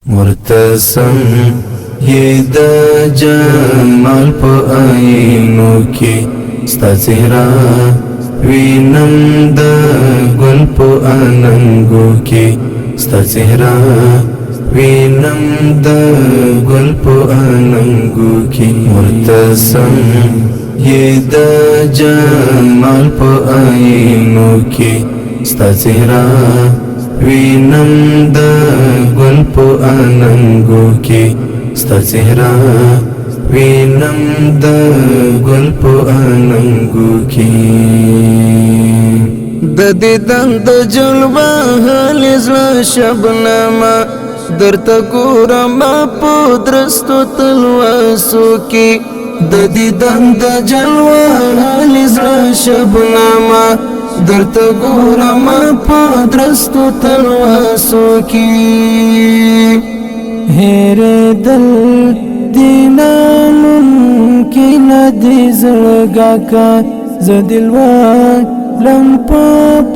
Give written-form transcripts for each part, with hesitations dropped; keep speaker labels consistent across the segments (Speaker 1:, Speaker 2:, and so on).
Speaker 1: مرتسم یہ دا جمال پا آئینو کی ستا چہرہ وینم دا گل پا آننگو کی ستا چہرہ وینم دا گل پا آننگو کی مرتسم یہ دا جمال پا آئینو کی ستا چہرہ وینم دا گل پا آننگو کی ستا چہرہ وینم دا گل پا آننگو کی
Speaker 2: د دیدن د جلوه حال زړه شبنما درته ګورم په درستو تلواسو کې د دیدن د جلوه حال زړه شبنما درته ګورم په درستو تلواسو کې هېرېدل دې ناممکن دي زړګا کا زه دلوالم په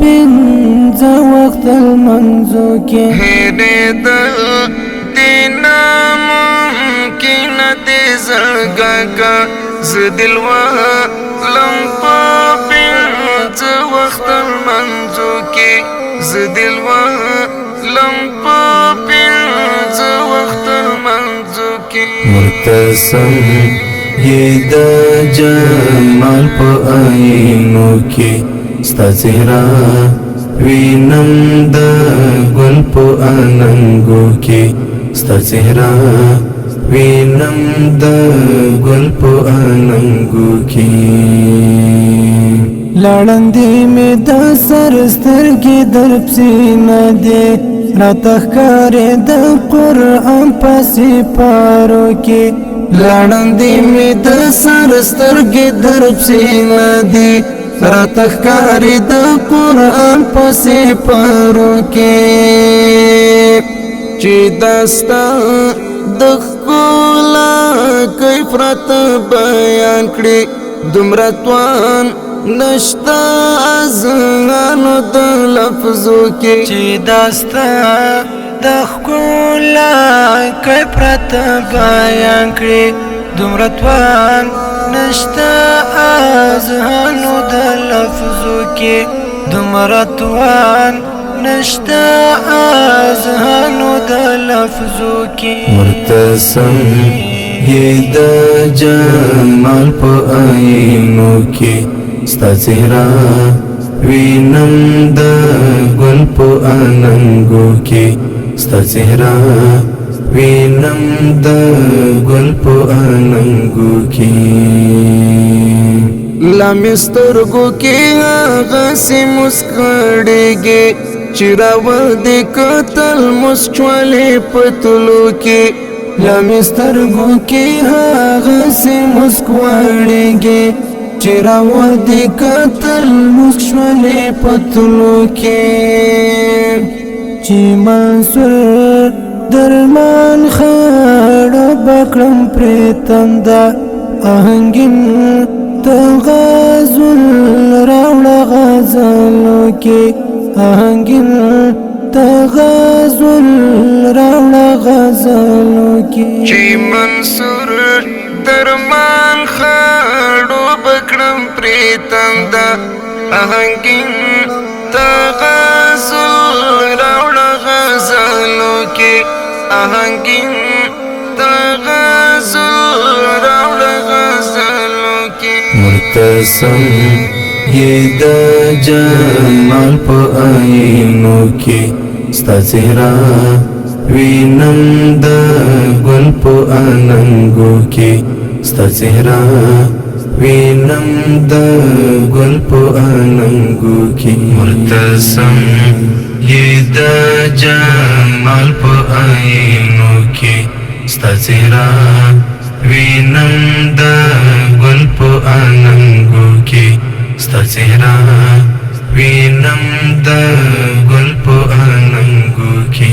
Speaker 2: پنځه وخت لمانځو کې هېرېدل دې ناممکن دي زړګا کا زه دلوالم په پنځه وخت لمانځو کې زه دلوالم په پنځه وخت لمانځو کې
Speaker 1: مرتسم یہ دا جمال پا آئینو کی ستا چہرہ وینم دا گل پا آننگو کی ستا چہرہ وینم دا گل پا آننگو کی
Speaker 2: لړندې مې د سر سترګې در پسې نه دی راته ښکارې د قرآن په سپارو کې لړندې مې د سر سترګې در پسې نه دی راته ښکارې د قرآن په سپارو کې چې دا ستا د ښکلا کیف راته بیان کړي دومره توان نشتا ازغانو د لفظو کې چې داستا د ښکلا کیف راته بیان کړي دومره توان نشتا ازغانو د لفظو کې دومره توان نشتا ازغانو د لفظو کې
Speaker 1: مرتسم یہ دا جمال پا آئینو کی ستا چہرہ وینم دا گل پا آننگو کی ستا چہرہ وینم دا گل پا آننگو کی
Speaker 2: لمې سترګو کې هغسې مسکړېږي چې راودې کتل مسکولې په تلو کې لمې سترګو کې هغسې مسکړېږي چې راودې کتل مسکولې په تلو کې چې منصور درمان خړ بکړم پرې تنده آهنګین تغازل راوړه غزلو کې آهنګین تغازل راوړه غزلو کې چې منصور درمان خړو بکړم پرې تنده آهنګین تغازل راوړه غزلو کې آهنګین تغازل راوړه غزلو کې
Speaker 1: مرتسم یہ دا جمال پا آئینو کی ستا چہرہ وینم دا گل پا آننگو کی ستا چہرہ وینم دا گل پا آننگو کی مرتسم یہ دا جمال پا آئینو کی ستا چہرہ وینم دا گل پا آننگو کی ستا چہرہ وینم دا گل پا آننگو کی